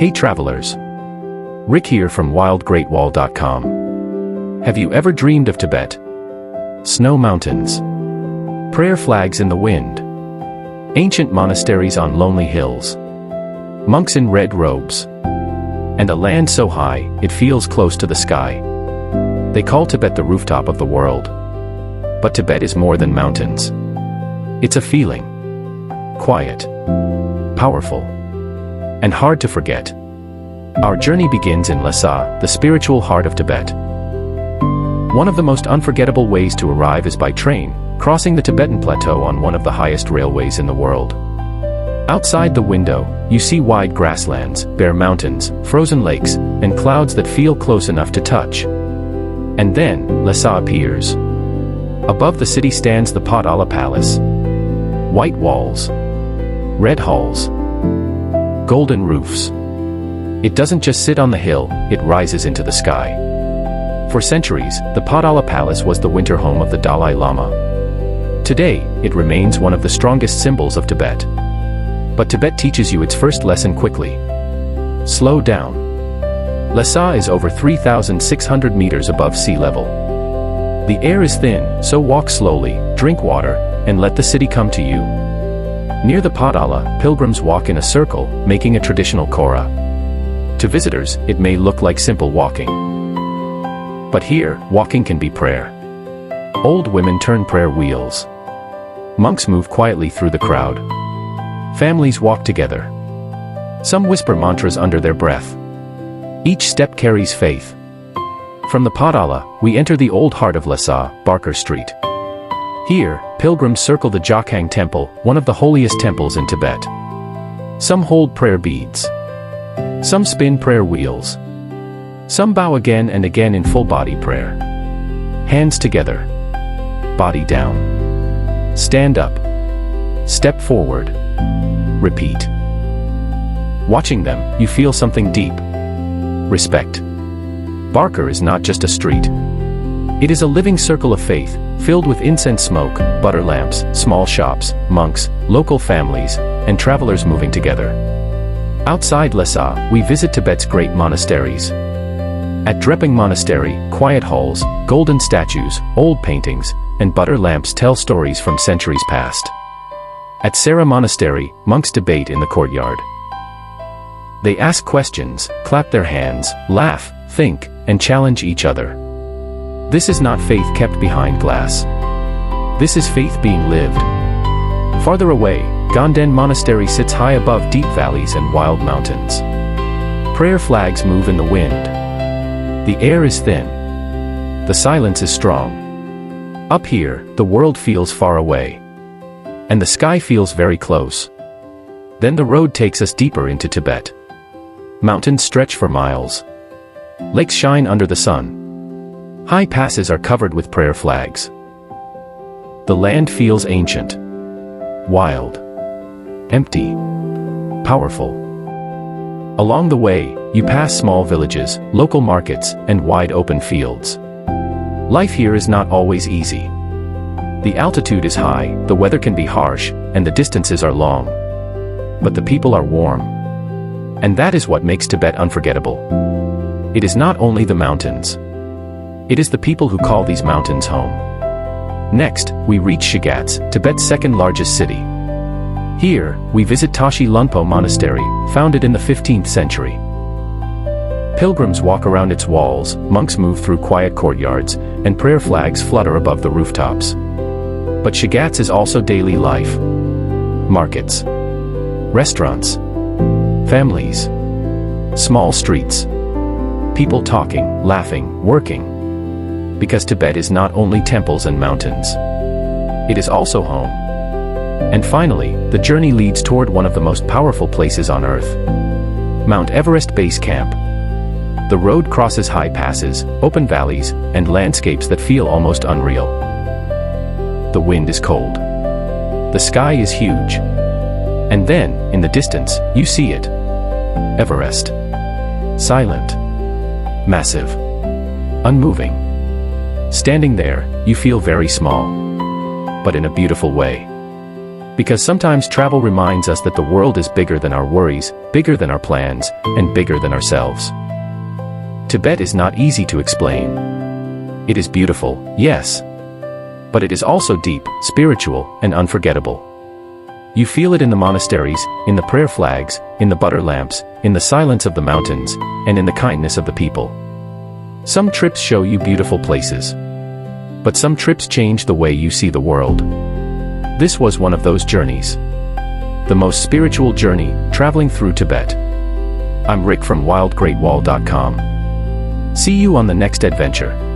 Hey travelers! Rick here from wildgreatwall.com. Have you ever dreamed of Tibet? Snow mountains. Prayer flags in the wind. Ancient monasteries on lonely hills. Monks in red robes. And a land so high, it feels close to the sky. They call Tibet the rooftop of the world. But Tibet is more than mountains. It's a feeling. Quiet. Powerful. And hard to forget. Our journey begins in Lhasa, the spiritual heart of Tibet. One of the most unforgettable ways to arrive is by train, crossing the Tibetan Plateau on one of the highest railways in the world. Outside the window, you see wide grasslands, bare mountains, frozen lakes, and clouds that feel close enough to touch. And then, Lhasa appears. Above the city stands the Potala Palace. White walls. Red halls. Golden roofs. It doesn't just sit on the hill, it rises into the sky. For centuries, the Potala Palace was the winter home of the Dalai Lama. Today, it remains one of the strongest symbols of Tibet. But Tibet teaches you its first lesson quickly. Slow down. Lhasa is over 3,600 meters above sea level. The air is thin, so walk slowly, drink water, and let the city come to you. Near the Potala, pilgrims walk in a circle, making a traditional kora. To visitors, it may look like simple walking. But here, walking can be prayer. Old women turn prayer wheels. Monks move quietly through the crowd. Families walk together. Some whisper mantras under their breath. Each step carries faith. From the Potala, we enter the old heart of Lhasa, Barker Street. Here, pilgrims circle the Jokhang Temple, one of the holiest temples in Tibet. Some hold prayer beads. Some spin prayer wheels. Some bow again and again in full-body prayer. Hands together. Body down. Stand up. Step forward. Repeat. Watching them, you feel something deep. Respect. Barker is not just a street. It is a living circle of faith, filled with incense smoke, butter lamps, small shops, monks, local families, and travelers moving together. Outside Lhasa, we visit Tibet's great monasteries. At Drepung Monastery, quiet halls, golden statues, old paintings, and butter lamps tell stories from centuries past. At Sera Monastery, monks debate in the courtyard. They ask questions, clap their hands, laugh, think, and challenge each other. This is not faith kept behind glass. This is faith being lived. Farther away, Ganden Monastery sits high above deep valleys and wild mountains. Prayer flags move in the wind. The air is thin. The silence is strong. Up here, the world feels far away. And the sky feels very close. Then the road takes us deeper into Tibet. Mountains stretch for miles. Lakes shine under the sun. High passes are covered with prayer flags. The land feels ancient. Wild. Empty. Powerful. Along the way, you pass small villages, local markets, and wide open fields. Life here is not always easy. The altitude is high, the weather can be harsh, and the distances are long. But the people are warm. And that is what makes Tibet unforgettable. It is not only the mountains. It is the people who call these mountains home. Next, we reach Shigatse, Tibet's second largest city. Here, we visit Tashi Lunpo Monastery, founded in the 15th century. Pilgrims walk around its walls, monks move through quiet courtyards, and prayer flags flutter above the rooftops. But Shigatse is also daily life. Markets. Restaurants. Families. Small streets. People talking, laughing, working. Because Tibet is not only temples and mountains. It is also home. And finally, the journey leads toward one of the most powerful places on Earth. Mount Everest Base Camp. The road crosses high passes, open valleys, and landscapes that feel almost unreal. The wind is cold. The sky is huge. And then, in the distance, you see it. Everest. Silent. Massive. Unmoving. Standing there, you feel very small. But in a beautiful way. Because sometimes travel reminds us that the world is bigger than our worries, bigger than our plans, and bigger than ourselves. Tibet is not easy to explain. It is beautiful, yes. But it is also deep, spiritual, and unforgettable. You feel it in the monasteries, in the prayer flags, in the butter lamps, in the silence of the mountains, and in the kindness of the people. Some trips show you beautiful places. But some trips change the way you see the world. This was one of those journeys. The most spiritual journey, traveling through Tibet. I'm Rick from wildgreatwall.com. See you on the next adventure.